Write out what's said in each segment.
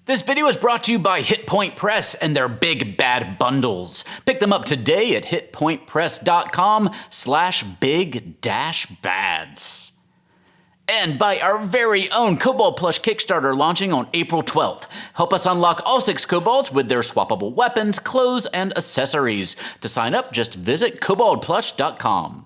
This video is brought to you by Hit Point Press and their Big Bad Bundles. Pick them up today at hitpointpress.com/big-bads. And by our very own Kobold plush Kickstarter launching on April 12th. Help us unlock all 6 kobolds with their swappable weapons, clothes, and accessories. To sign up, just visit koboldplush.com.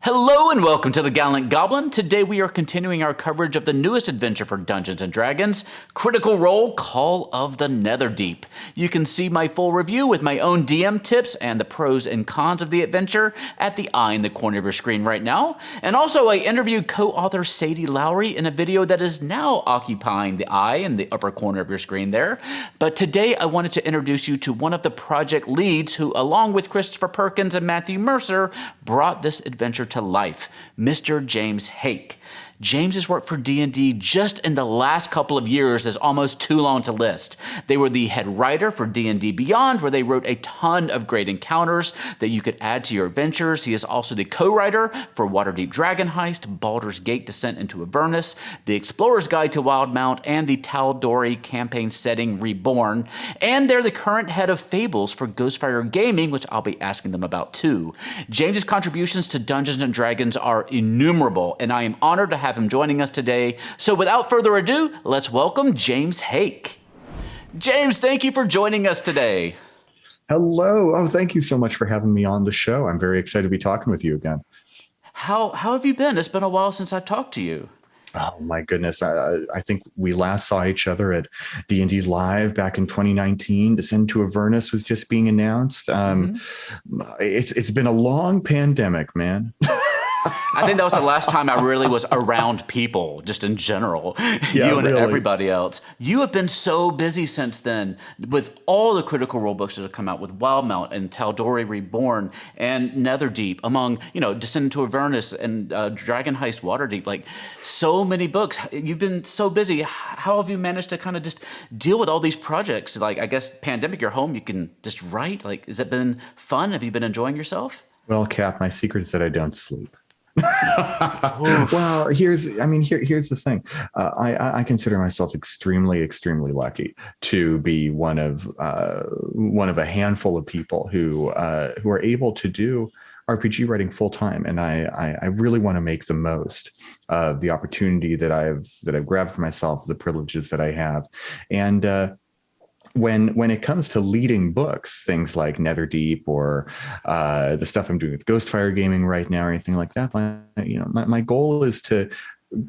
Hello and welcome to the Gallant Goblin. Today we are continuing our coverage of the newest adventure for Dungeons & Dragons, Critical Role Call of the Netherdeep. You can see my full review with my own DM tips and the pros and cons of the adventure at the eye in the corner of your screen right now. And also I interviewed co-author Sadie Lowry in a video that is now occupying the eye in the upper corner of your screen there. But today I wanted to introduce you to one of the project leads who, along with Christopher Perkins and Matthew Mercer, brought this adventure to life, Mr. James Haeck. James's work for D&D just in the last couple of years is almost too long to list. They were the head writer for D&D Beyond, where they wrote a ton of great encounters that you could add to your adventures. He is also the co-writer for Waterdeep Dragon Heist, Baldur's Gate Descent into Avernus, The Explorer's Guide to Wildemount, and the Tal'Dorei campaign setting Reborn. And they're the current head of Fables for Ghostfire Gaming, which I'll be asking them about too. James's contributions to Dungeons & Dragons are innumerable, and I am honored to have him joining us today. So without further ado, let's welcome James Haeck. James, thank you for joining us today. Hello. Oh, thank you so much for having me on the show. I'm very excited to be talking with you again. How have you been? It's been a while since I've talked to you. Oh my goodness. I think we last saw each other at D&D Live back in 2019. Descent to Avernus was just being announced. It's been a long pandemic, man. I think that was the last time I really was around people, just in general, Yeah, you and really. everybody else. You have been so busy since then with all the Critical Role books that have come out with Wildemount and Tal'Dorei Reborn and Netherdeep, among, Descent into Avernus and Dragon Heist Waterdeep, like so many books. You've been so busy. How have you managed to kind of just deal with all these projects? Like, I guess, pandemic, you're home, you can just write. Like, has it been fun? Have you been enjoying yourself? Well, Cap, my secret is that I don't sleep. Well, here's the thing. I consider myself extremely lucky to be one of a handful of people who are able to do RPG writing full time, and I really want to make the most of the opportunity that I've grabbed for myself, the privileges that I have, and when it comes to leading books, things like Netherdeep or the stuff I'm doing with Ghostfire Gaming right now or anything like that, my goal is to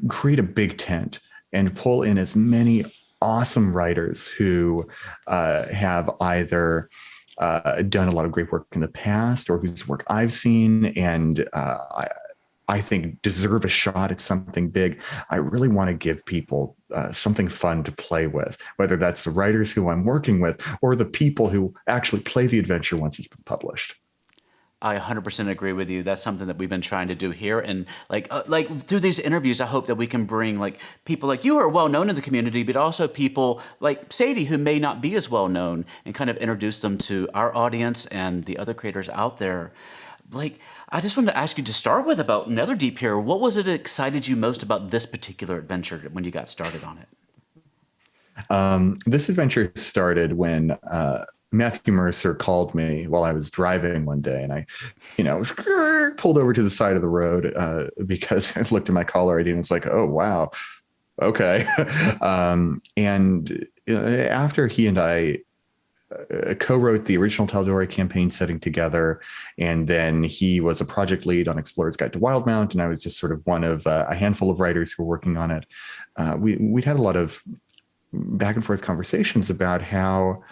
create a big tent and pull in as many awesome writers who have either done a lot of great work in the past or whose work I've seen and I think deserve a shot at something big. I really want to give people something fun to play with, whether that's the writers who I'm working with or the people who actually play the adventure once it's been published. I 100% agree with you. That's something that we've been trying to do here. And like through these interviews, I hope that we can bring like people like you who are well known in the community, but also people like Sadie who may not be as well known and kind of introduce them to our audience and the other creators out there. Like, I just wanted to ask you to start with about Netherdeep here. What was it that excited you most about this particular adventure when you got started on it? This adventure started when Matthew Mercer called me while I was driving one day, and I, pulled over to the side of the road because I looked at my caller ID and was like, oh, wow. Okay. After he and I co-wrote the original Tal'Dorei campaign setting together, and then he was a project lead on Explorer's Guide to Wildemount, and I was just sort of one of a handful of writers who were working on it. We'd had a lot of back and forth conversations about how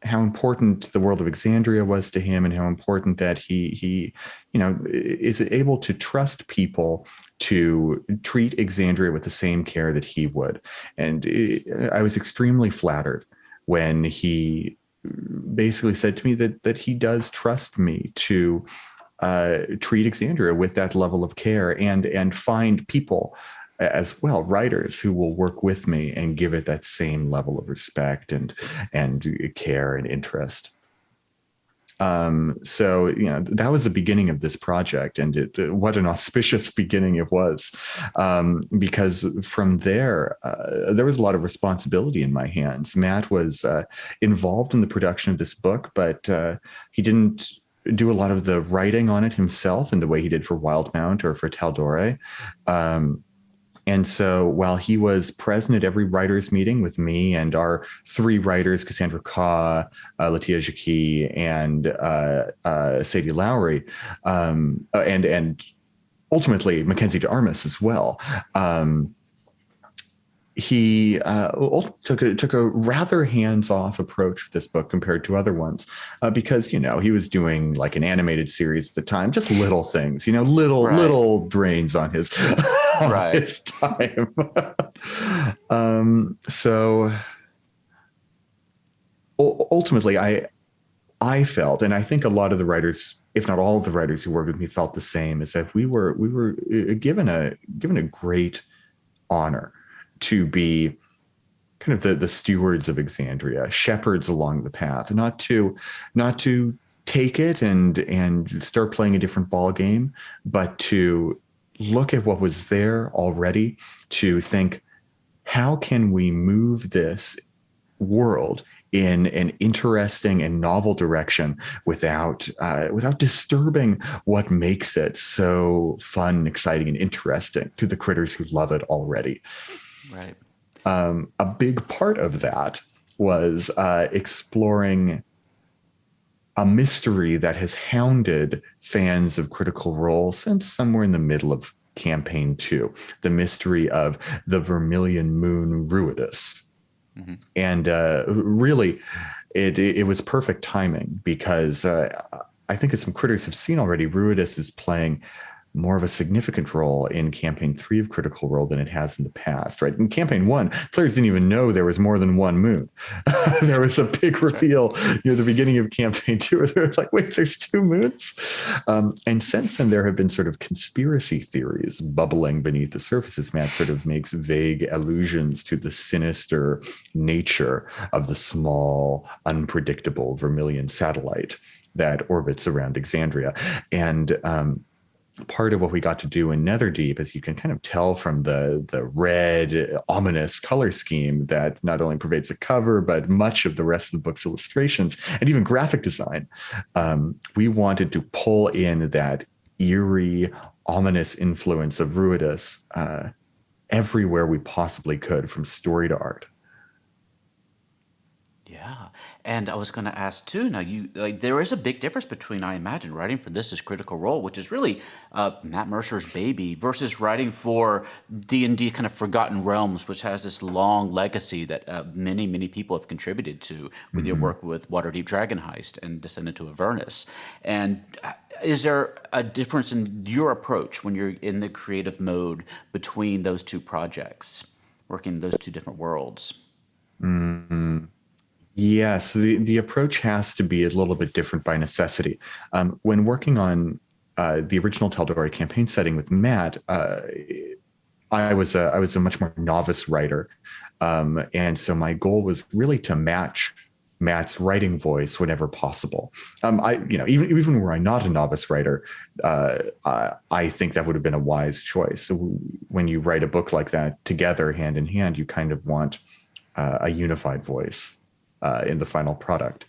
important the world of Exandria was to him, and how important that he is able to trust people to treat Exandria with the same care that he would. And I was extremely flattered when he basically said to me that he does trust me to treat Exandria with that level of care and find people as well, writers who will work with me and give it that same level of respect and care and interest. So, that was the beginning of this project, and what an auspicious beginning it was, because from there, there was a lot of responsibility in my hands. Matt was involved in the production of this book, but he didn't do a lot of the writing on it himself in the way he did for Wildmount or for Taldore. And so while he was present at every writers' meeting with me and our three writers, Cassandra Kaw, Latia Jacqui, and Sadie Lowry, and ultimately Mackenzie DeArmas as well, he took a rather hands-off approach with this book compared to other ones, because he was doing like an animated series at the time, just little things, little drains on his on his time. So ultimately, I felt, and I think a lot of the writers, if not all of the writers who worked with me, felt the same, is that we were given a great honor to be kind of the stewards of Exandria, shepherds along the path, not to take it and start playing a different ball game, but to look at what was there already, to think, how can we move this world in an interesting and novel direction without disturbing what makes it so fun, exciting, and interesting to the critters who love it already. Right. A big part of that was exploring a mystery that has hounded fans of Critical Role since somewhere in the middle of Campaign 2, the mystery of the Vermilion Moon Ruidus. Mm-hmm. And really, it was perfect timing, because I think, as some critters have seen already, Ruidus is playing more of a significant role in Campaign 3 of Critical Role than it has in the past, right? In Campaign 1, players didn't even know there was more than one moon. There was a big reveal near the beginning of Campaign 2 where they're like, wait, there's two moons? And since then, there have been sort of conspiracy theories bubbling beneath the surface, as Matt sort of makes vague allusions to the sinister nature of the small, unpredictable Vermilion satellite that orbits around Exandria. And part of what we got to do in Netherdeep, as you can kind of tell from the red, ominous color scheme that not only pervades the cover, but much of the rest of the book's illustrations and even graphic design, we wanted to pull in that eerie, ominous influence of Ruidus everywhere we possibly could, from story to art. Yeah, and I was going to ask too. Now, there is a big difference between, I imagine, writing for This Is Critical Role, which is really Matt Mercer's baby, versus writing for D&D kind of Forgotten Realms, which has this long legacy that many people have contributed to with your work with Waterdeep Dragon Heist and Descendant to Avernus. And is there a difference in your approach when you're in the creative mode between those two projects, working in those two different worlds? Mm-hmm. Yes, the approach has to be a little bit different by necessity. When working on the original Taldore campaign setting with Matt, I was a much more novice writer, and so my goal was really to match Matt's writing voice whenever possible. Even were I not a novice writer, I think that would have been a wise choice. So when you write a book like that together, hand in hand, you kind of want a unified voice in the final product.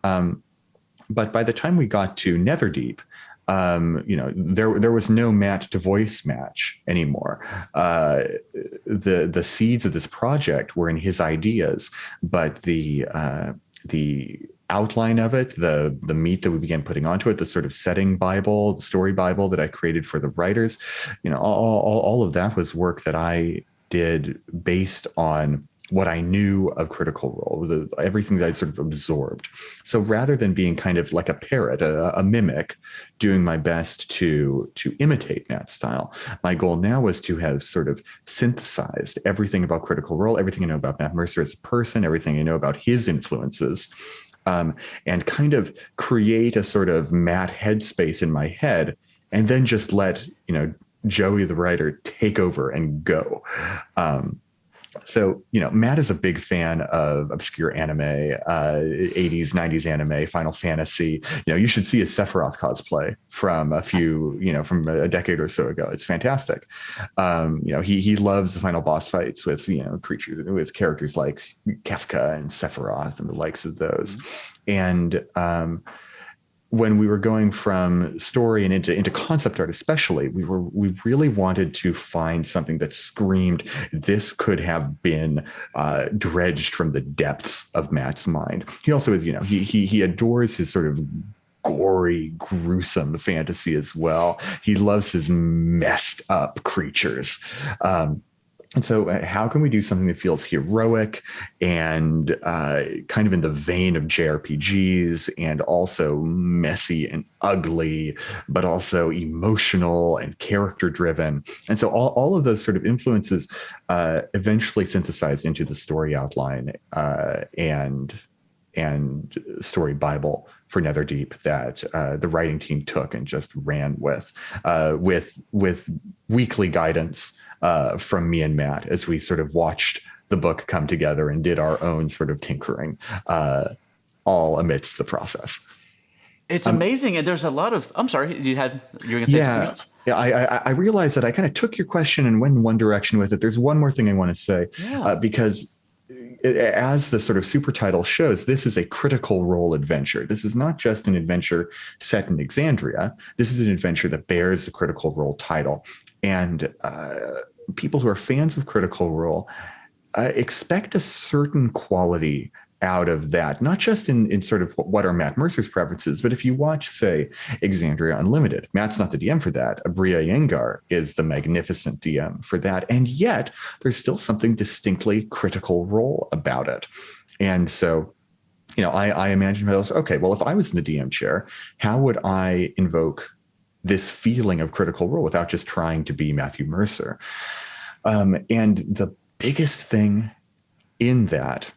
But by the time we got to Netherdeep, there was no Matt to voice match anymore. The seeds of this project were in his ideas, but the outline of it, the meat that we began putting onto it, the sort of setting Bible, the story Bible that I created for the writers, all of that was work that I did based on what I knew of Critical Role, everything that I sort of absorbed. So rather than being kind of like a parrot, a mimic, doing my best to imitate Matt's style, my goal now was to have sort of synthesized everything about Critical Role, everything I know about Matt Mercer as a person, everything I know about his influences, and kind of create a sort of Matt headspace in my head, and then just let Joey the writer take over and go. So, Matt is a big fan of obscure anime, 80s, 90s anime, Final Fantasy. You should see his Sephiroth cosplay from from a decade or so ago. It's fantastic. He loves the final boss fights with, creatures, with characters like Kefka and Sephiroth and the likes of those. And when we were going from story and into concept art, especially, we really wanted to find something that screamed, this could have been dredged from the depths of Matt's mind. He also is, he adores his sort of gory, gruesome fantasy as well. He loves his messed up creatures. And so how can we do something that feels heroic and kind of in the vein of JRPGs and also messy and ugly, but also emotional and character driven? And so all of those sort of influences eventually synthesized into the story outline and story Bible for Netherdeep that the writing team took and just ran with weekly guidance from me and Matt as we sort of watched the book come together and did our own sort of tinkering all amidst the process. It's amazing. And there's a lot of, I'm sorry, you were going to say something else? Yeah, I realized that I kind of took your question and went in one direction with it. There's one more thing I want to say, because as the sort of super title shows, this is a critical role adventure. This is not just an adventure set in Exandria. This is an adventure that bears the critical role title. And people who are fans of Critical Role expect a certain quality out of that, not just in sort of what are Matt Mercer's preferences, but if you watch, say, Exandria Unlimited, Matt's not the DM for that. Abria Yengar is the magnificent DM for that. And yet there's still something distinctly Critical Role about it. And so, I imagine myself, okay, well, if I was in the DM chair, how would I invoke this feeling of Critical Role without just trying to be Matthew Mercer? And the biggest thing in that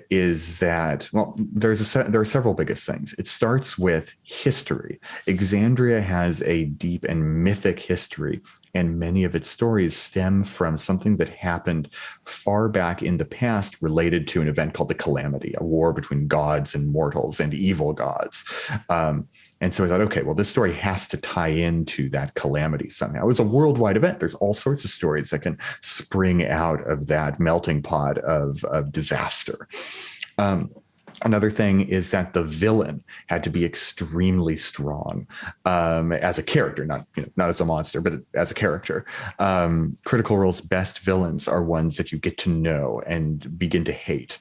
is that, well, there are several biggest things. It starts with history. Exandria has a deep and mythic history, and many of its stories stem from something that happened far back in the past related to an event called the Calamity, a war between gods and mortals and evil gods. And so I thought, okay, well, this story has to tie into that calamity somehow. It was a worldwide event. There's all sorts of stories that can spring out of that melting pot of disaster. Another thing is that the villain had to be extremely strong as a character, not as a monster, but as a character. Critical Role's best villains are ones that you get to know and begin to hate.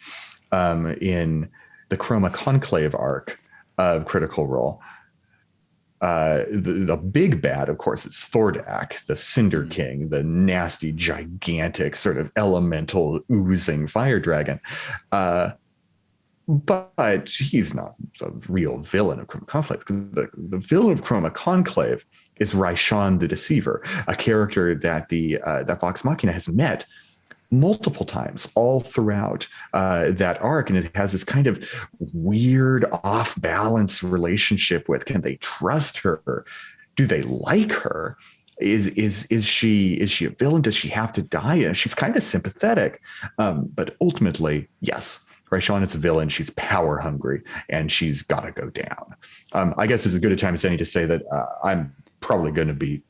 In the Chroma Conclave arc of Critical Role, the big bad, of course, is Thordak, the Cinder King, the nasty, gigantic, sort of elemental oozing fire dragon. But he's not the real villain of Chroma Conclave. The villain of Chroma Conclave is Raishan the Deceiver, a character that that Vox Machina has met multiple times all throughout that arc, and it has this kind of weird off-balance relationship with, can they trust her? Do they like her? Is she a villain? Does she have to die? And she's kind of sympathetic, but ultimately, yes, Raishan is a villain. She's power hungry, and she's got to go down. I guess it's as good a time as any to say that I'm probably going to be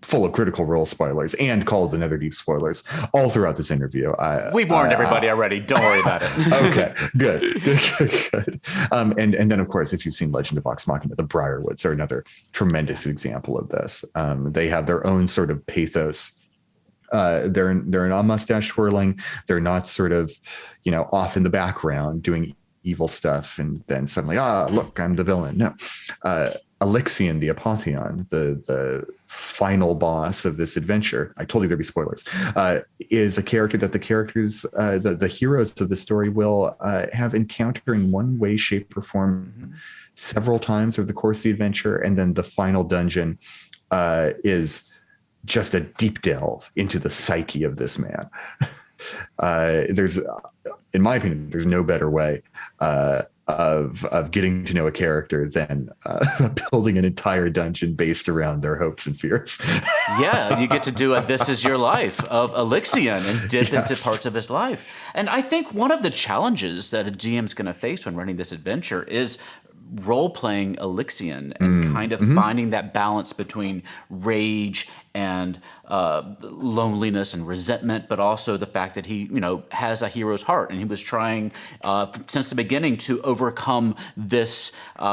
full of Critical Role spoilers and Call of the Netherdeep spoilers all throughout this interview. We've warned everybody already. Don't worry about it. Okay, good. And then, of course, if you've seen Legend of Vox Machina, the Briarwoods are another tremendous example of this. They have their own sort of pathos. They're not mustache twirling. They're not sort of, off in the background doing evil stuff and then suddenly, look, I'm the villain. No. Elixion the Apotheon, the final boss of this adventure, I told you there'd be spoilers, is a character that the characters, the heroes of the story will have encountered in one way, shape, or form several times over the course of the adventure. And then the final dungeon is just a deep delve into the psyche of this man. There's, in my opinion, there's no better way of getting to know a character than building an entire dungeon based around their hopes and fears. Yeah, you get to do a This Is Your Life of Elixion and dip into Yes. parts of his life. And I think one of the challenges that a GM's going to face when running this adventure is role playing Elixion and kind of finding that balance between rage and loneliness and resentment, but also the fact that he, has a hero's heart, and he was trying since the beginning to overcome this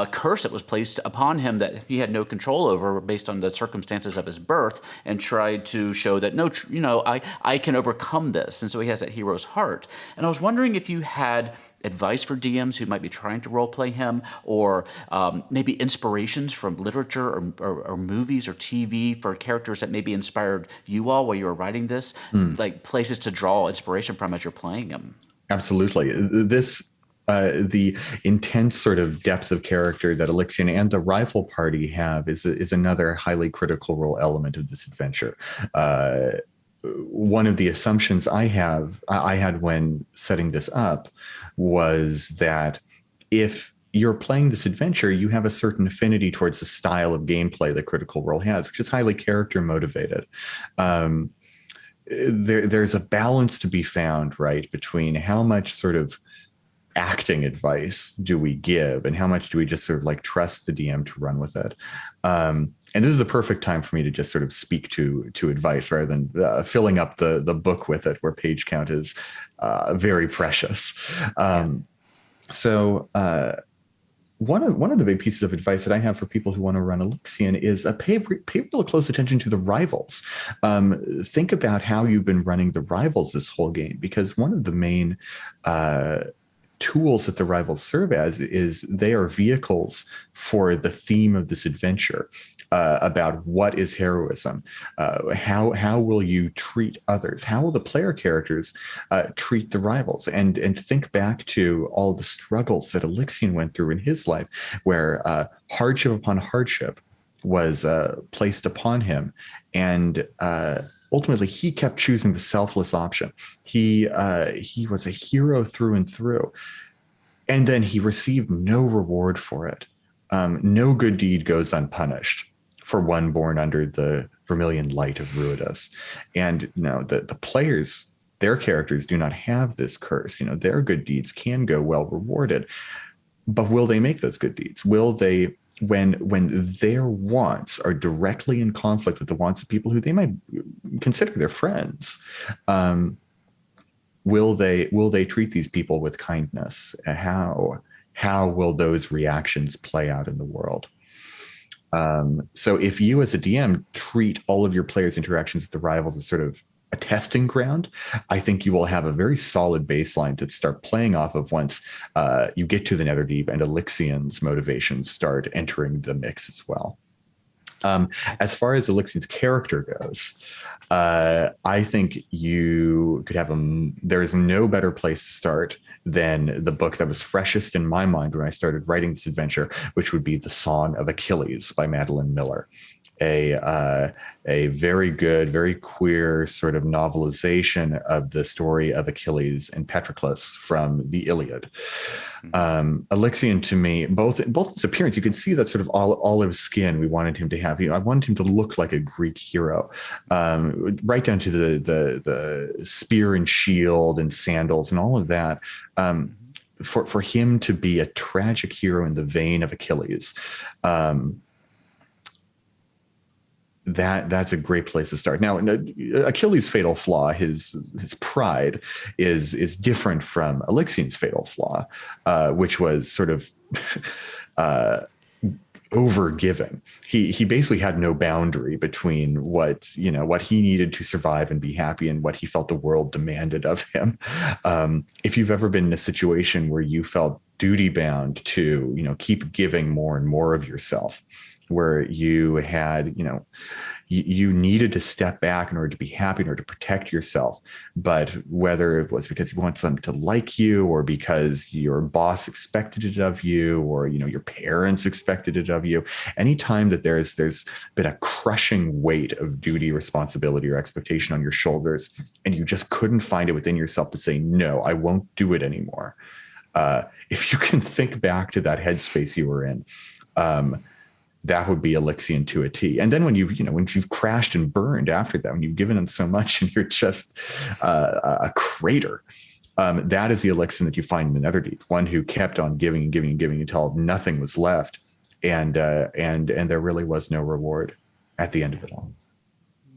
curse that was placed upon him that he had no control over based on the circumstances of his birth, and tried to show that no, I can overcome this, and so he has that hero's heart. And I was wondering if you had advice for DMs who might be trying to roleplay him, or maybe inspirations from literature or movies or TV for characters that maybe inspired you all while you were writing this, like places to draw inspiration from as you're playing him. Absolutely. The intense sort of depth of character that Elixion and the rival party have is another highly critical role element of this adventure. One of the assumptions I had when setting this up was that if you're playing this adventure, you have a certain affinity towards the style of gameplay that Critical Role has, which is highly character motivated. There's a balance to be found, right, between how much sort of acting advice do we give and how much do we just sort of like trust the DM to run with it. And this is a perfect time for me to just sort of speak to advice rather than filling up the book with it, where page count is very precious. So one of the big pieces of advice that I have for people who want to run Elixion is pay real close attention to the rivals. Think about how you've been running the rivals this whole game, because one of the main tools that the rivals serve as is they are vehicles for the theme of this adventure. About what is heroism, how will you treat others, how will the player characters treat the rivals, and think back to all the struggles that Elixion went through in his life, where hardship upon hardship was placed upon him, and ultimately he kept choosing the selfless option. He was a hero through and through, and then he received no reward for it. No good deed goes unpunished for one born under the vermilion light of Ruidus. And the players, their characters do not have this curse. Their good deeds can go well rewarded, but will they make those good deeds? Will they, when their wants are directly in conflict with the wants of people who they might consider their friends, will they treat these people with kindness? How will those reactions play out in the world? So if you as a DM treat all of your players' interactions with the rivals as sort of a testing ground, I think you will have a very solid baseline to start playing off of once you get to the Netherdeep and Elixion's motivations start entering the mix as well. As far as Elixion's character goes, I think you could have there is no better place to start than the book that was freshest in my mind when I started writing this adventure, which would be The Song of Achilles by Madeline Miller. A very good, very queer sort of novelization of the story of Achilles and Patroclus from the Iliad. Elixion, to me, both his appearance, you can see that sort of olive skin we wanted him to have. I wanted him to look like a Greek hero, right down to the spear and shield and sandals and all of that. For him to be a tragic hero in the vein of Achilles, that's a great place to start. Now, Achilles' fatal flaw, his pride, is different from Elixion's fatal flaw, which was sort of overgiving. He basically had no boundary between what he needed to survive and be happy and what he felt the world demanded of him. If you've ever been in a situation where you felt duty bound to keep giving more and more of yourself, where you had, you needed to step back in order to be happy, in order to protect yourself. But whether it was because you want them to like you, or because your boss expected it of you, or, your parents expected it of you, anytime that there's been a crushing weight of duty, responsibility, or expectation on your shoulders, and you just couldn't find it within yourself to say, no, I won't do it anymore. If you can think back to that headspace you were in, that would be Elixion to a T. And then when you've crashed and burned after that, when you've given them so much and you're just a crater, that is the Elixion that you find in the Netherdeep, one who kept on giving and giving and giving until nothing was left, and there really was no reward at the end of it all.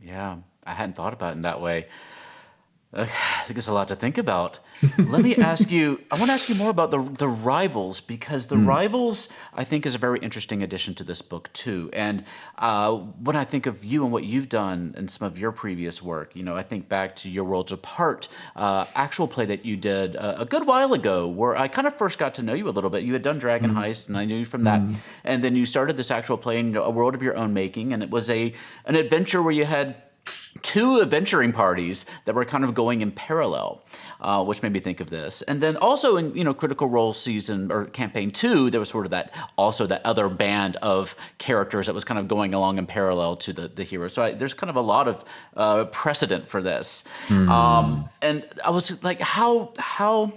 Yeah, I hadn't thought about it in that way. I think it's a lot to think about. Let me ask you, I want to ask you more about the rivals, because the rivals, I think, is a very interesting addition to this book too. And when I think of you and what you've done in some of your previous work, I think back to Your Worlds Apart, actual play that you did a good while ago, where I kind of first got to know you a little bit. You had done Dragon Heist, and I knew you from that. And then you started this actual play in a world of your own making, and it was an adventure where you had two adventuring parties that were kind of going in parallel, which made me think of this. And then also in Critical Role season or campaign 2, there was sort of that other band of characters that was kind of going along in parallel to the hero. So there's kind of a lot of precedent for this. And I was like, how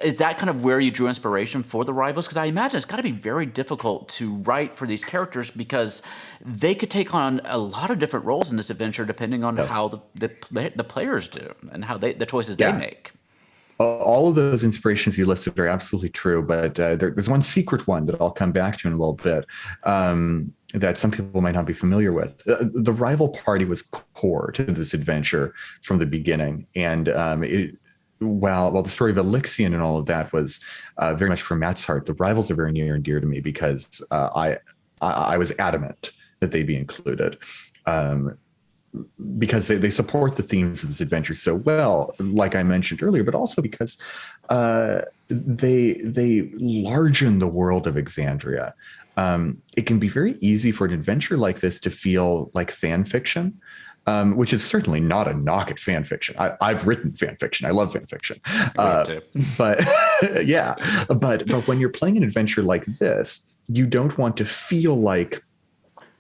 is that kind of where you drew inspiration for the rivals? Because I imagine it's got to be very difficult to write for these characters, because they could take on a lot of different roles in this adventure depending on how the players do and how the choices they make. All of those inspirations you listed are absolutely true, but there's one secret one that I'll come back to in a little bit that some people might not be familiar with. The rival party was core to this adventure from the beginning, and while the story of Elixion and all of that was very much from Matt's heart, the rivals are very near and dear to me, because I was adamant that they be included, because they support the themes of this adventure so well, like I mentioned earlier, but also because they largen the world of Exandria. It can be very easy for an adventure like this to feel like fan fiction. Which is certainly not a knock at fan fiction. I've written fan fiction. I love fan fiction. But yeah, but when you're playing an adventure like this, you don't want to feel like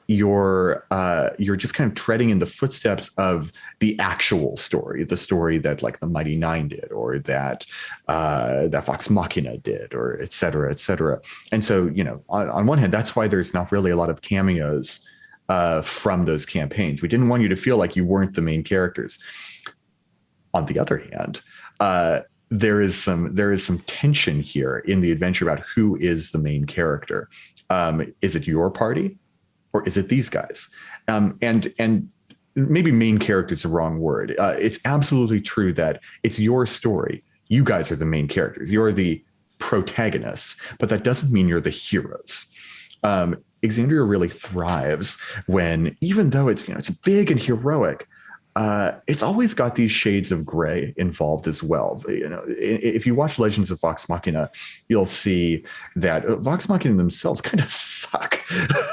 you're just kind of treading in the footsteps of the actual story, the story that like the Mighty Nine did, or that Vox Machina did, or et cetera, et cetera. And so, on one hand, that's why there's not really a lot of cameos from those campaigns. We didn't want you to feel like you weren't the main characters. On the other hand, there is some tension here in the adventure about who is the main character. Is it your party, or is it these guys? And maybe main character is the wrong word. It's absolutely true that it's your story. You guys are the main characters. You're the protagonists, but that doesn't mean you're the heroes. Exandria really thrives when, even though it's big and heroic, it's always got these shades of gray involved as well. If you watch Legends of Vox Machina, you'll see that Vox Machina themselves kind of suck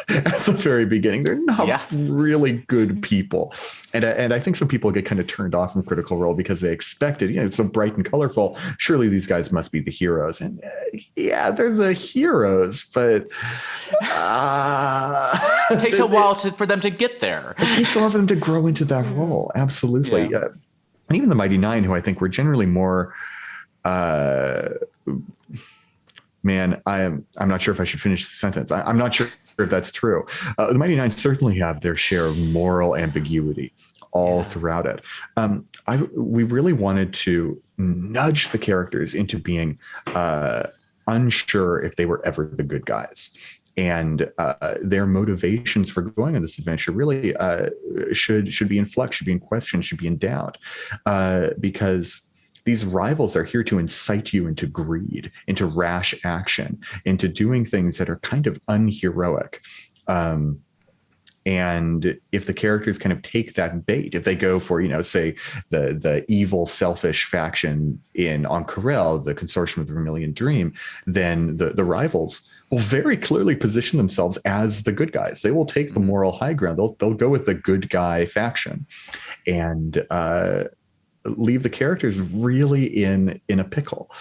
at the very beginning. They're not really good people. And I think some people get kind of turned off from Critical Role because they expected, it's so bright and colorful. Surely these guys must be the heroes. And they're the heroes, but it takes a while for them to get there. It takes a while for them to grow into that role. Absolutely. And even the Mighty Nine, who I think were generally more, I'm not sure if I should finish the sentence. I'm not sure if that's true. The Mighty Nine certainly have their share of moral ambiguity all throughout it. We really wanted to nudge the characters into being unsure if they were ever the good guys. And their motivations for going on this adventure really should be in flux, should be in question, should be in doubt, because these rivals are here to incite you into greed, into rash action, into doing things that are kind of unheroic. And if the characters kind of take that bait, if they go for, say the evil, selfish faction on Corel, the Consortium of the Vermilion Dream, then the rivals will very clearly position themselves as the good guys. They will take the moral high ground. They'll go with the good guy faction, and leave the characters really in a pickle.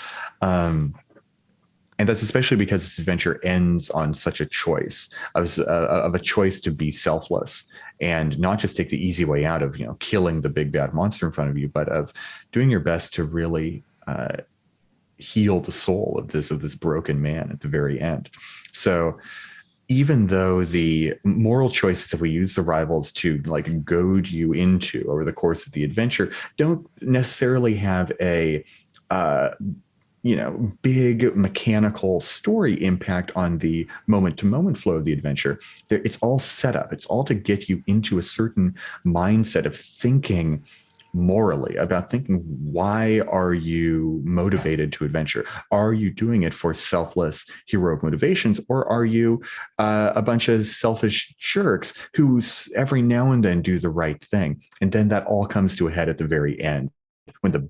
And that's especially because this adventure ends on such a choice of a choice to be selfless and not just take the easy way out of, killing the big bad monster in front of you, but of doing your best to really heal the soul of this broken man at the very end. So even though the moral choices that we use the rivals to like goad you into over the course of the adventure don't necessarily have a big mechanical story impact on the moment to moment flow of the adventure. It's all set up. It's all to get you into a certain mindset of thinking morally, about thinking, why are you motivated to adventure? Are you doing it for selfless heroic motivations, or are you a bunch of selfish jerks who every now and then do the right thing? And then that all comes to a head at the very end when the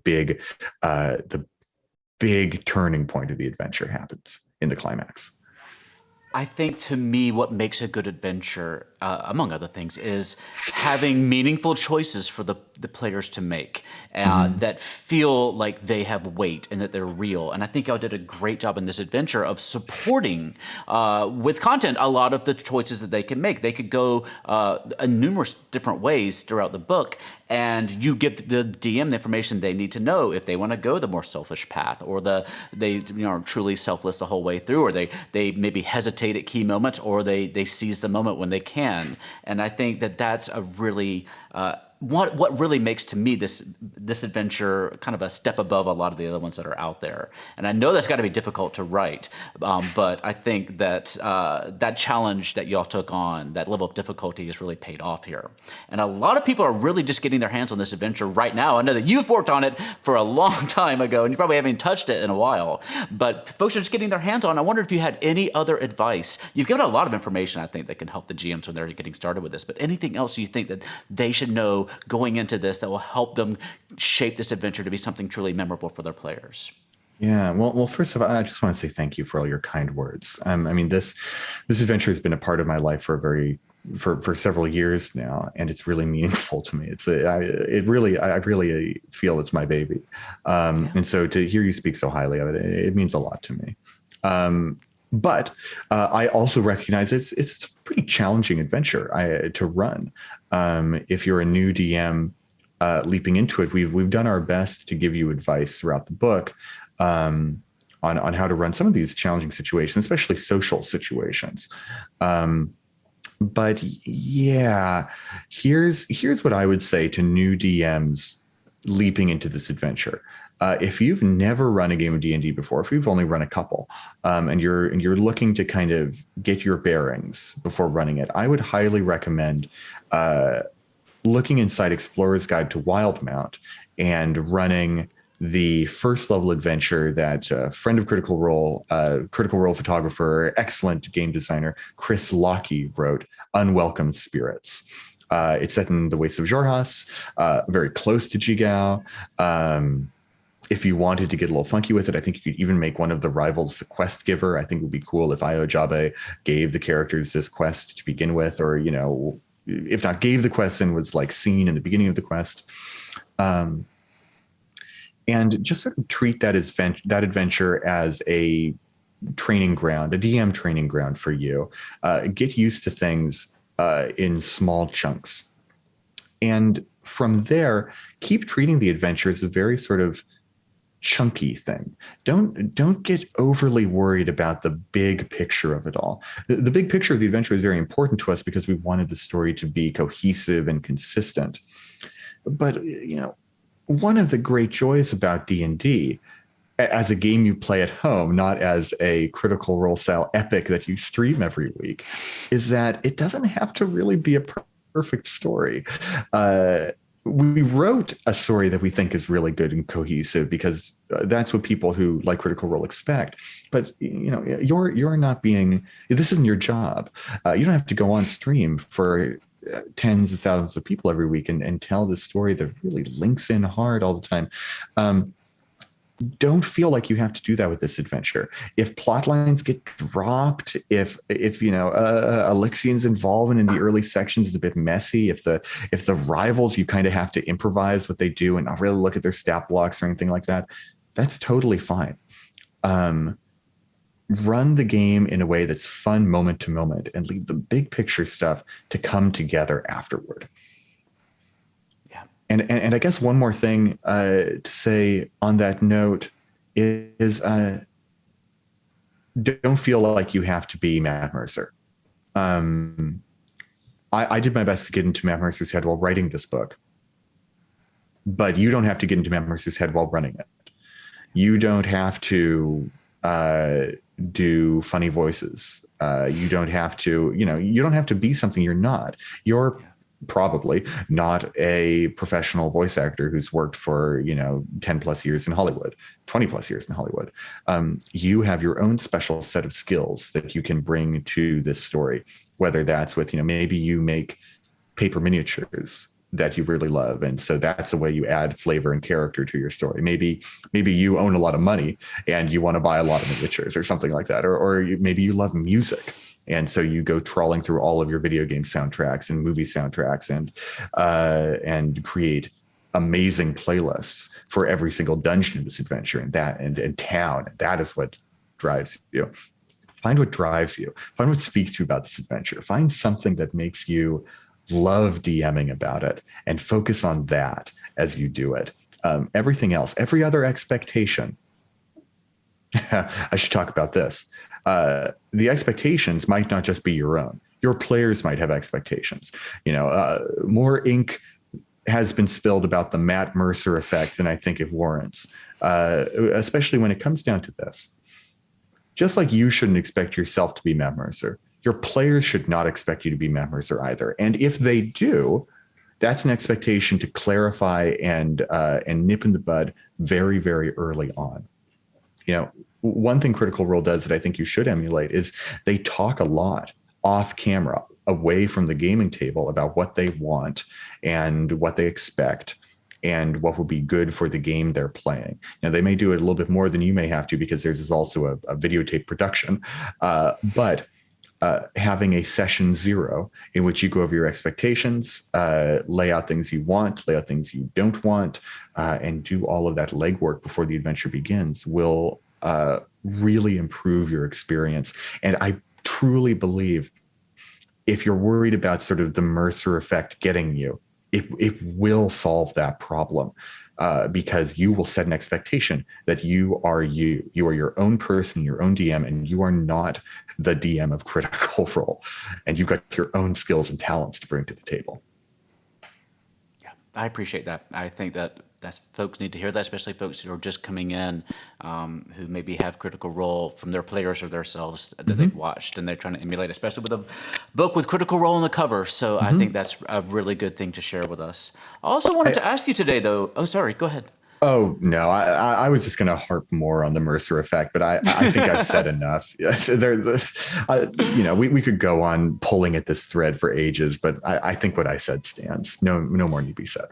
big turning point of the adventure happens in the climax. I think to me, what makes a good adventure, among other things, is having meaningful choices for the players to make that feel like they have weight and that they're real. And I think y'all did a great job in this adventure of supporting with content a lot of the choices that they can make. They could go in numerous different ways throughout the book, and you give the DM the information they need to know if they want to go the more selfish path, or they are truly selfless the whole way through, or they maybe hesitate at key moments, or they seize the moment when they can. And I think that that's a really what really makes to me this adventure kind of a step above a lot of the other ones that are out there. And I know that's got to be difficult to write, but I think that that challenge that y'all took on, that level of difficulty, has really paid off here. And a lot of people are really just getting their hands on this adventure right now. I know that you've worked on it for a long time ago, and you probably haven't touched it in a while, but folks are just getting their hands on. I wonder if you had any other advice. You've given a lot of information, I think, that can help the GMs when they're getting started with this, but anything else you think that they should know going into this that will help them shape this adventure to be something truly memorable for their players? Yeah, well, first of all, I just want to say thank you for all your kind words. I mean, this adventure has been a part of my life for several years now, and it's really meaningful to me. I really feel it's my baby, and so to hear you speak so highly of it, it means a lot to me. But I also recognize it's a pretty challenging adventure to run. If you're a new DM leaping into it, we've done our best to give you advice throughout the book on how to run some of these challenging situations, especially social situations. But yeah, here's what I would say to new DMs leaping into this adventure. If you've never run a game of D&D before, if you've only run a couple, and you're looking to kind of get your bearings before running it, I would highly recommend looking inside Explorer's Guide to Wildmount and running the first level adventure that friend of Critical Role photographer, excellent game designer Chris Lockey wrote, Unwelcome Spirits. It's set in the Wastes of Xhorhas, very close to Jigao. If you wanted to get a little funky with it, I think you could even make one of the rivals the quest giver. I think it would be cool if Iojabe gave the characters this quest to begin with, or, if not gave the quest and was like seen in the beginning of the quest. And just sort of treat that adventure as a training ground, a DM training ground for you. Get used to things in small chunks. And from there, keep treating the adventure as a very sort of chunky thing. Don't get overly worried about the big picture of it all. The big picture of the adventure is very important to us because we wanted the story to be cohesive and consistent. But, one of the great joys about D&D, as a game you play at home, not as a Critical Role style epic that you stream every week, is that it doesn't have to really be a perfect story. We wrote a story that we think is really good and cohesive because that's what people who like Critical Role expect. But you're not being. This isn't your job. You don't have to go on stream for tens of thousands of people every week and tell this story that really links in hard all the time. Don't feel like you have to do that with this adventure. If plot lines get dropped, if Elixian's involvement in the early sections is a bit messy, if the rivals, you kind of have to improvise what they do and not really look at their stat blocks or anything like that, that's totally fine. Run the game in a way that's fun moment to moment and leave the big picture stuff to come together afterward. And I guess one more thing to say on that note is don't feel like you have to be Matt Mercer. I did my best to get into Matt Mercer's head while writing this book, but you don't have to get into Matt Mercer's head while running it. You don't have to do funny voices. You don't have to, you don't have to be something you're not. You're probably not a professional voice actor who's worked for 10 plus years in Hollywood, 20 plus years in Hollywood. You have your own special set of skills that you can bring to this story, whether that's with maybe you make paper miniatures that you really love, and so that's the way you add flavor and character to your story. Maybe you own a lot of money and you want to buy a lot of miniatures or something like that, or maybe you love music, and so you go trawling through all of your video game soundtracks and movie soundtracks and create amazing playlists for every single dungeon in this adventure and town. That is what drives you. Find what drives you. Find what speaks to you about this adventure. Find something that makes you love DMing about it and focus on that as you do it. Everything else, every other expectation. I should talk about this. The expectations might not just be your own. Your players might have expectations. More ink has been spilled about the Matt Mercer effect than I think it warrants, especially when it comes down to this. Just like you shouldn't expect yourself to be Matt Mercer, your players should not expect you to be Matt Mercer either. And if they do, that's an expectation to clarify and nip in the bud very, very early on. One thing Critical Role does that I think you should emulate is they talk a lot off camera, away from the gaming table, about what they want and what they expect and what would be good for the game they're playing. They may do it a little bit more than you may have to because theirs is also a videotape production, but having a session 0 in which you go over your expectations, lay out things you want, lay out things you don't want, and do all of that legwork before the adventure begins will really improve your experience. And I truly believe if you're worried about sort of the Mercer effect getting you, it will solve that problem. Because you will set an expectation that you are your own person, your own DM, and you are not the DM of Critical Role, and you've got your own skills and talents to bring to the table. Yeah, I appreciate that. I think that folks need to hear that, especially folks who are just coming in, who maybe have Critical Role from their players or themselves that they've watched, and they're trying to emulate, especially with a book with Critical Role on the cover. So I think that's a really good thing to share with us. I also wanted to ask you today, though. Oh, sorry. Go ahead. Oh, no, I was just going to harp more on the Mercer effect, but I think I've said enough. Yes, we could go on pulling at this thread for ages, but I think what I said stands. No more need to be said.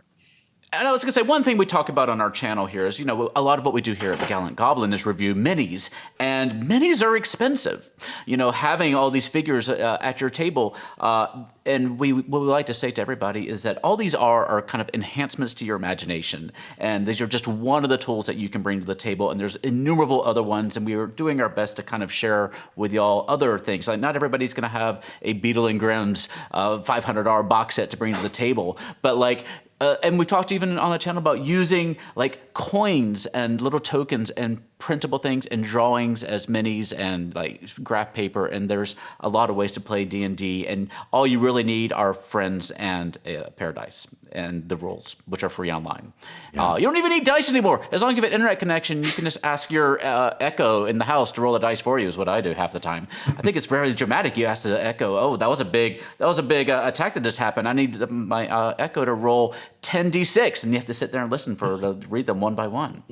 And I was going to say, one thing we talk about on our channel here is, a lot of what we do here at the Gallant Goblin is review minis, and minis are expensive. Having all these figures at your table, and what we like to say to everybody is that all these are kind of enhancements to your imagination, and these are just one of the tools that you can bring to the table, and there's innumerable other ones, and we are doing our best to kind of share with y'all other things. Like, not everybody's going to have a Beetle and Grimm's $500 box set to bring to the table, but and we've talked even on the channel about using like coins and little tokens and printable things and drawings as minis and like graph paper, and there's a lot of ways to play D&D, and all you really need are friends and Paradise and the rules, which are free online. You don't even need dice anymore. As long as you have an internet connection, you can just ask your Echo in the house to roll the dice for you, is what I do half the time. I think it's very dramatic. You ask the Echo, oh, that was a big attack that just happened. I need my Echo to roll 10d6, and you have to sit there and listen to read them one by one.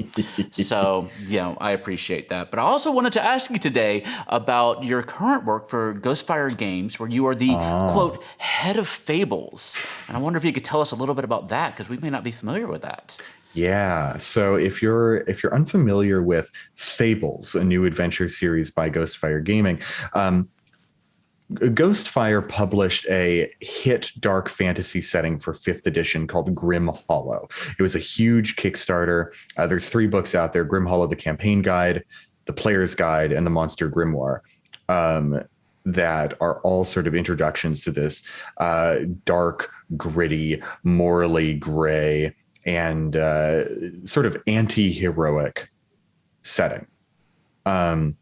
So, I appreciate that. But I also wanted to ask you today about your current work for Ghostfire Games, where you are the, quote, head of Fables. And I wonder if you could tell us a little bit about that, because we may not be familiar with that. Yeah. So if you're unfamiliar with Fables, a new adventure series by Ghostfire Gaming, Ghostfire published a hit dark fantasy setting for 5th edition called Grim Hollow. It was a huge Kickstarter. There's 3 books out there: Grim Hollow, the campaign guide, the player's guide, and the monster grimoire, that are all sort of introductions to this dark, gritty, morally gray, and sort of anti-heroic setting. I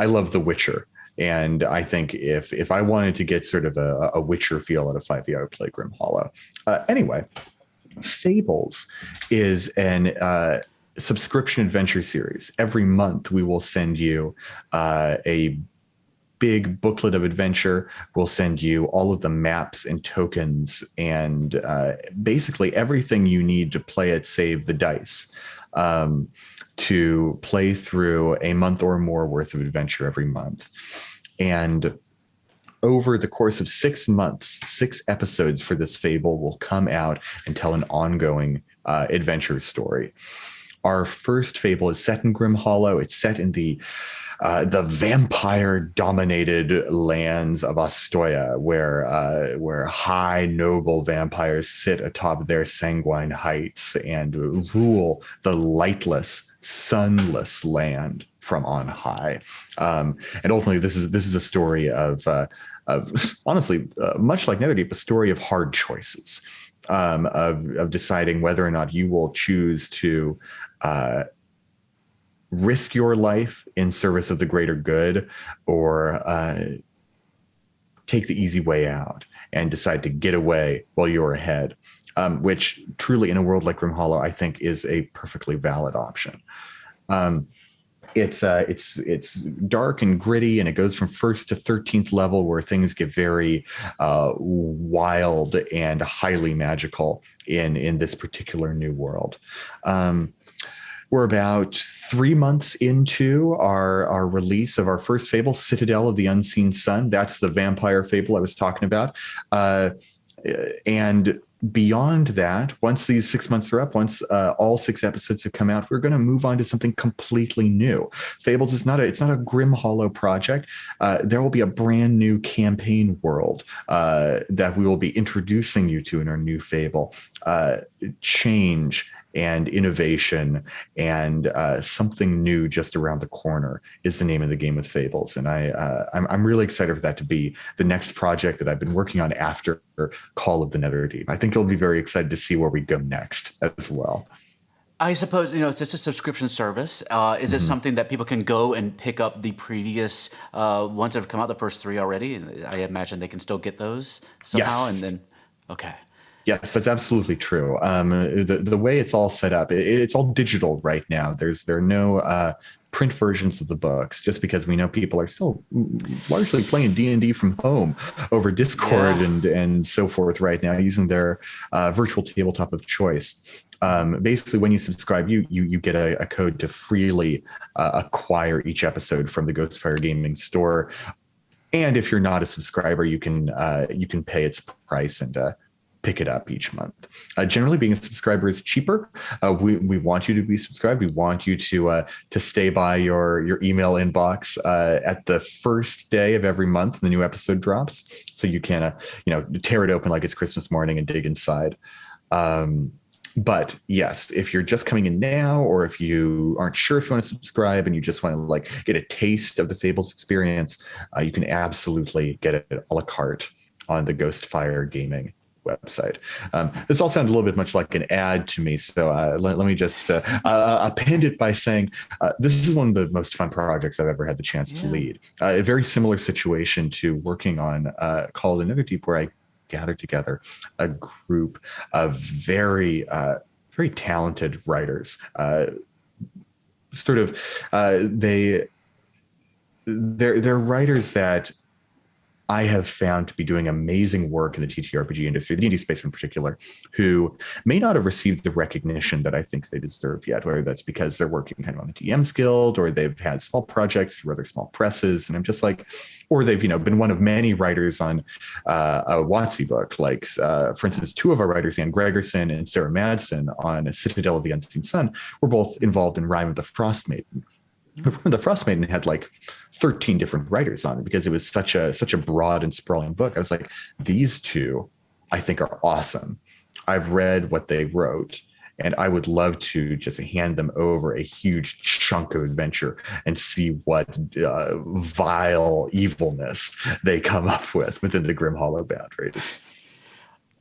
love The Witcher. And I think if I wanted to get sort of a Witcher feel out of 5e, I would play Grim Hollow. Anyway, Fables is an subscription adventure series. Every month, we will send you a big booklet of adventure. We'll send you all of the maps and tokens and basically everything you need to play it, save the dice. To play through a month or more worth of adventure every month. And over the course of 6 months, 6 episodes for this fable will come out and tell an ongoing adventure story. Our first fable is set in Grim Hollow. It's set in the vampire-dominated lands of Astoya, where high noble vampires sit atop their sanguine heights and rule the lightless, sunless land from on high. And ultimately, this is a story of honestly, much like Netherdeep, a story of hard choices, of deciding whether or not you will choose to risk your life in service of the greater good, or take the easy way out and decide to get away while you're ahead, which truly in a world like Grim Hollow, I think is a perfectly valid option. It's dark and gritty, and it goes from 1st to 13th level, where things get very wild and highly magical in this particular new world. We're about 3 months into our release of our first fable, Citadel of the Unseen Sun. That's the vampire fable I was talking about. And beyond that, once these 6 months are up, once all 6 episodes have come out, we're going to move on to something completely new. Fables is it's not a Grim Hollow project. There will be a brand new campaign world that we will be introducing you to in our new fable. Change and innovation and something new just around the corner is the name of the game with Fables. And I'm really excited for that to be the next project that I've been working on after Call of the Netherdeep. I think you'll be very excited to see where we go next as well. I suppose, it's just a subscription service. Is it something that people can go and pick up the previous ones that have come out, the first 3 already? I imagine they can still get those somehow. Yes. And then, okay. Yes, that's absolutely true. The way it's all set up, it's all digital right now. There are no print versions of the books, just because we know people are still largely playing D&D from home over Discord and so forth right now, using their virtual tabletop of choice. Basically, when you subscribe, you get a code to freely acquire each episode from the Ghostfire Gaming store. And if you're not a subscriber, you can pay its price and pick it up each month. Generally, being a subscriber is cheaper. We want you to be subscribed. We want you to stay by your email inbox at the first day of every month the new episode drops, so you can tear it open like it's Christmas morning and dig inside. But yes, if you're just coming in now, or if you aren't sure if you want to subscribe and you just want to get a taste of the Fables experience, you can absolutely get it a la carte on the Ghostfire Gaming website. This all sounded a little bit much like an ad to me, so let me just append it by saying this is one of the most fun projects I've ever had the chance to lead. A very similar situation to working on Call of the Netherdeep, where I gathered together a group of very talented writers. They're writers that I have found to be doing amazing work in the TTRPG industry, the D&D space in particular, who may not have received the recognition that I think they deserve yet, whether that's because they're working kind of on the DM's Guild, or they've had small projects through other small presses. And I'm just or they've, been one of many writers on a WotC book. For instance, 2 of our writers, Ann Gregerson and Sarah Madsen, on Citadel of the Unseen Sun, were both involved in Rime of the Frost Maiden. The Frost Maiden had 13 different writers on it, because it was such a broad and sprawling book. I was like, these 2, I think, are awesome. I've read what they wrote, and I would love to just hand them over a huge chunk of adventure and see what vile evilness they come up with within the Grim Hollow boundaries.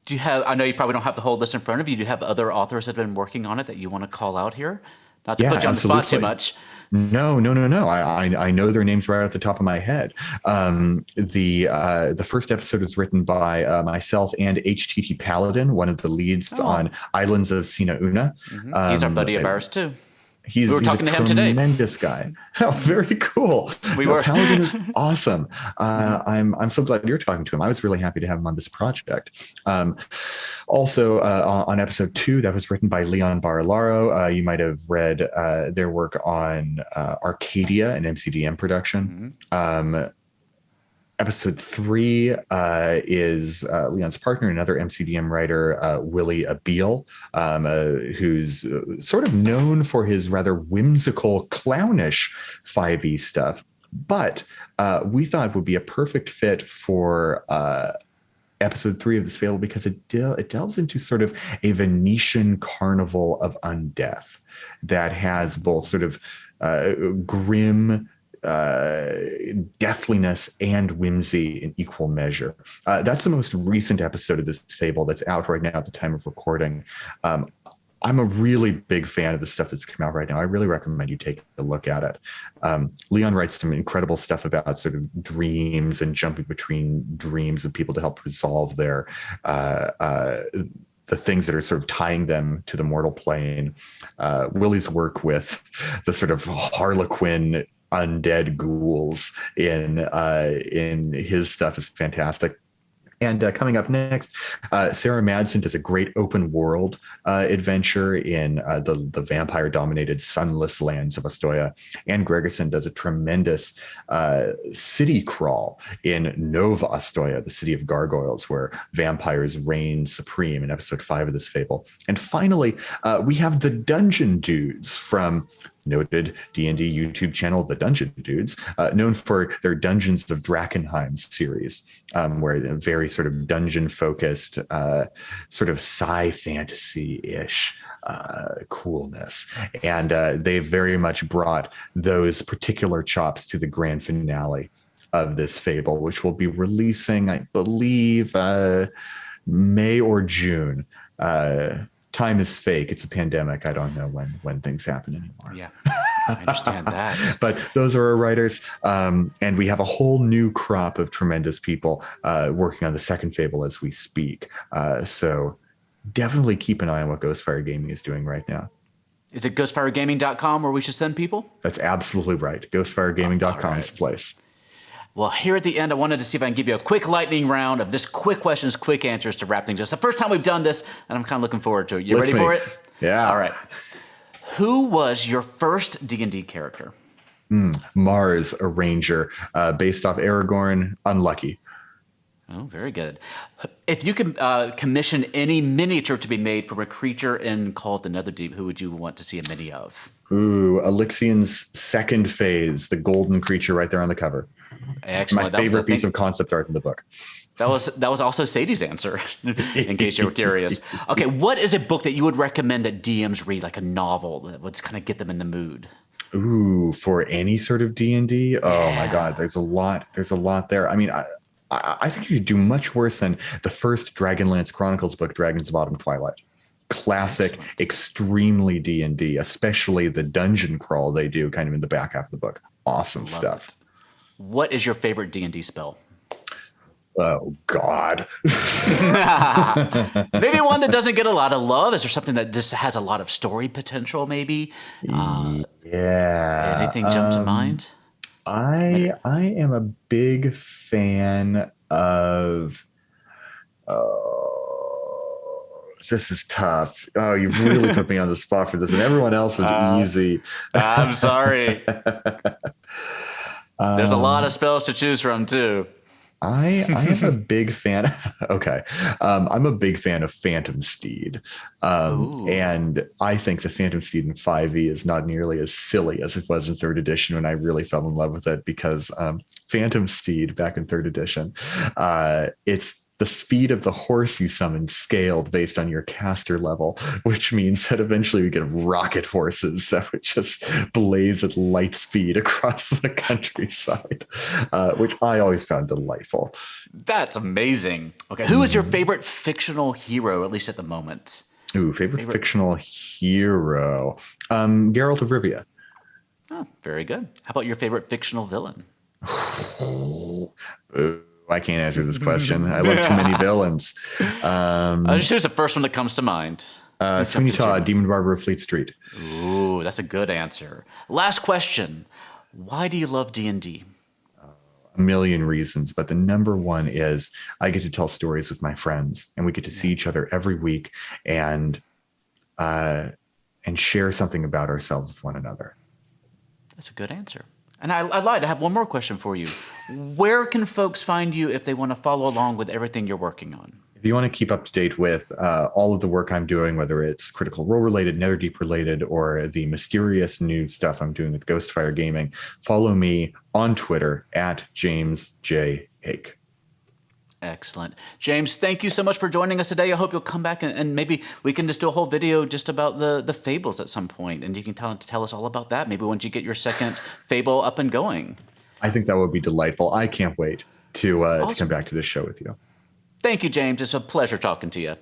I know you probably don't have the whole list in front of you. Do you have other authors that have been working on it that you want to call out here? Not to put you on the spot too much. No. I know their names right off the top of my head. The first episode was written by myself and HTT Paladin, one of the leads on Islands of Sina Una. He's our buddy of ours too. We were talking to him today. Tremendous guy. Oh, very cool. Paladin is awesome. I'm so glad you're talking to him. I was really happy to have him on this project. Also, on episode 2, that was written by Leon Barilaro. You might have read their work on Arcadia, an MCDM production. Episode 3 is Leon's partner, another MCDM writer, Willie Abiel, who's sort of known for his rather whimsical, clownish 5e stuff. But we thought it would be a perfect fit for episode 3 of this fable because it delves into sort of a Venetian carnival of undeath that has both sort of grim deathliness and whimsy in equal measure. That's the most recent episode of this fable that's out right now at the time of recording. I'm a really big fan of the stuff that's come out right now. I really recommend you take a look at it. Leon writes some incredible stuff about sort of dreams and jumping between dreams of people to help resolve their the things that are sort of tying them to the mortal plane. Willie's work with the sort of Harlequin undead ghouls in his stuff is fantastic. And coming up next, Sarah Madsen does a great open world adventure in the vampire-dominated sunless lands of Astoya. Anne Gregerson does a tremendous city crawl in Nova Astoya, the city of gargoyles, where vampires reign supreme in episode 5 of this fable. And finally, we have the Dungeon Dudes from noted D&D YouTube channel, The Dungeon Dudes, known for their Dungeons of Drakkenheim series, where they're very sort of dungeon-focused, sort of sci-fantasy-ish coolness. And they've very much brought those particular chops to the grand finale of this fable, which will be releasing, I believe, May or June. Time is fake. It's a pandemic. I don't know when things happen anymore. Yeah, I understand that. But those are our writers. And we have a whole new crop of tremendous people working on the second fable as we speak. So definitely keep an eye on what Ghostfire Gaming is doing right now. Is it ghostfiregaming.com where we should send people? That's absolutely right. Ghostfiregaming.com is the place. Well, here at the end, I wanted to see if I can give you a quick lightning round of just quick questions, quick answers to wrap things up. It's the first time we've done this, and I'm kind of looking forward to it. You ready for it? Yeah. All right. Who was your first D&D character? Mars, a ranger, based off Aragorn. Unlucky. Oh, very good. If you could commission any miniature to be made from a creature in Call of the Netherdeep, who would you want to see a mini of? Ooh, Elixian's second phase, the golden creature right there on the cover. Excellent. My favorite piece of concept art in the book. That was also Sadie's answer, in case you were curious. Okay, what is a book that you would recommend that DMs read, like a novel that would kind of get them in the mood? Ooh, for any sort of D&D? Oh my God, there's a lot there. I mean, I think you could do much worse than the first Dragonlance Chronicles book, Dragons of Autumn Twilight. Classic, excellent. Extremely D&D, especially the dungeon crawl they do kind of in the back half of the book. Awesome stuff. It. What is your favorite D&D spell? Oh, God. Maybe one that doesn't get a lot of love. Is there something that this has a lot of story potential, maybe? Yeah. Anything jump to mind? I am a big fan of... this is tough. Oh, you really put me on the spot for this, and everyone else is easy. I'm sorry. There's a lot of spells to choose from, too. I am a big fan. Okay. I'm a big fan of Phantom Steed. And I think the Phantom Steed in 5e is not nearly as silly as it was in 3rd edition when I really fell in love with it, because Phantom Steed back in 3rd edition, it's the speed of the horse you summon scaled based on your caster level, which means that eventually we get rocket horses that would just blaze at light speed across the countryside, which I always found delightful. That's amazing. Okay, who is your favorite fictional hero, at least at the moment? Ooh, favorite fictional hero. Geralt of Rivia. Oh, very good. How about your favorite fictional villain? I can't answer this question. I love too many villains. Just choose the first one that comes to mind. Sweeney Todd, Demon Barber of Fleet Street. Ooh, that's a good answer. Last question. Why do you love D&D? A million reasons, but the number one is I get to tell stories with my friends, and we get to see each other every week and share something about ourselves with one another. That's a good answer. And I lied. I have one more question for you. Where can folks find you if they want to follow along with everything you're working on? If you want to keep up to date with all of the work I'm doing, whether it's Critical Role related, Netherdeep related, or the mysterious new stuff I'm doing with Ghostfire Gaming, follow me on Twitter at James J. Haeck. Excellent. James, thank you so much for joining us today. I hope you'll come back and maybe we can just do a whole video just about the Fables at some point, and you can tell us all about that. Maybe once you get your second Fable up and going. I think that would be delightful. I can't wait to come back to this show with you. Thank you, James. It's a pleasure talking to you.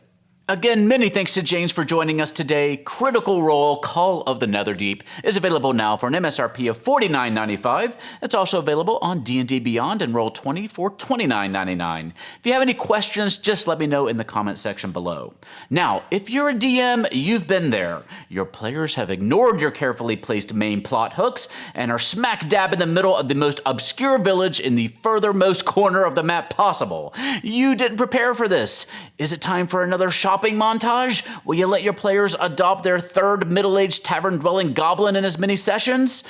Again, many thanks to James for joining us today. Critical Role Call of the Netherdeep is available now for an MSRP of $49.95. It's also available on D&D Beyond and Roll20 for $29.99. If you have any questions, just let me know in the comment section below. Now, if you're a DM, you've been there. Your players have ignored your carefully placed main plot hooks and are smack dab in the middle of the most obscure village in the furthermost corner of the map possible. You didn't prepare for this. Is it time for another shopping montage? Will you let your players adopt their third middle-aged tavern-dwelling goblin in as many sessions?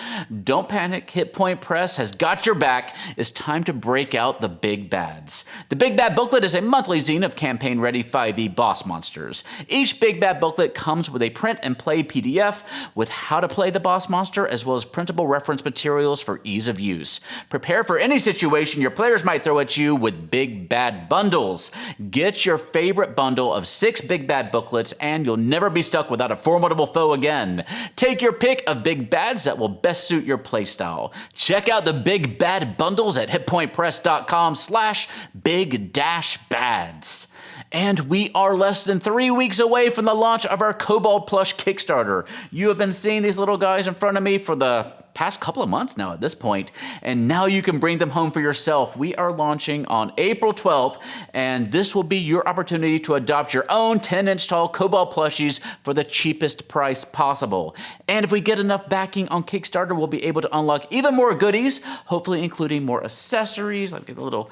Don't panic. Hit Point Press has got your back. It's time to break out the big bads. The Big Bad Booklet is a monthly zine of campaign-ready 5e boss monsters. Each Big Bad Booklet comes with a print-and-play PDF with how to play the boss monster, as well as printable reference materials for ease of use. Prepare for any situation your players might throw at you with Big Bad Bundles. Get your favorite bundle of 6 Big Bad Booklets, and you'll never be stuck without a formidable foe again. Take your pick of Big Bads that will best suit your playstyle. Check out the Big Bad Bundles at hitpointpress.com/big-bads. And we are less than 3 weeks away from the launch of our Kobold plush Kickstarter. You have been seeing these little guys in front of me for the past couple of months now at this point, and now you can bring them home for yourself. We are launching on April 12th, and this will be your opportunity to adopt your own 10-inch tall Kobold plushies for the cheapest price possible. And if we get enough backing on Kickstarter, we'll be able to unlock even more goodies, hopefully including more accessories, like a little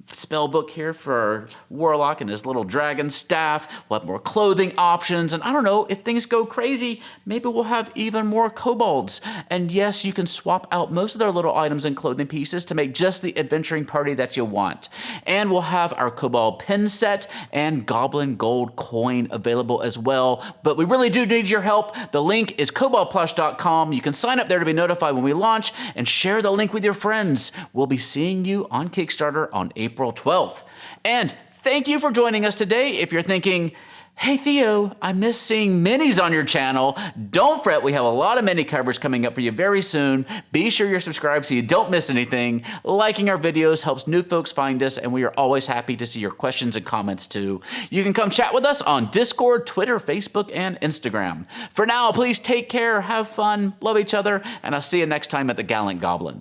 spell book here for our warlock and his little dragon staff. We'll have more clothing options, and I don't know, if things go crazy, maybe we'll have even more kobolds. And yes, you can swap out most of their little items and clothing pieces to make just the adventuring party that you want. And we'll have our kobold pin set and goblin gold coin available as well. But we really do need your help. The link is koboldplush.com. You can sign up there to be notified when we launch and share the link with your friends. We'll be seeing you on Kickstarter on April 12th. And thank you for joining us today. If you're thinking, hey Theo, I miss seeing minis on your channel, don't fret, we have a lot of mini covers coming up for you very soon. Be sure you're subscribed so you don't miss anything. Liking our videos helps new folks find us, and we are always happy to see your questions and comments too. You can come chat with us on Discord, Twitter, Facebook, and Instagram. For now, please take care, have fun, love each other, and I'll see you next time at the Gallant Goblin.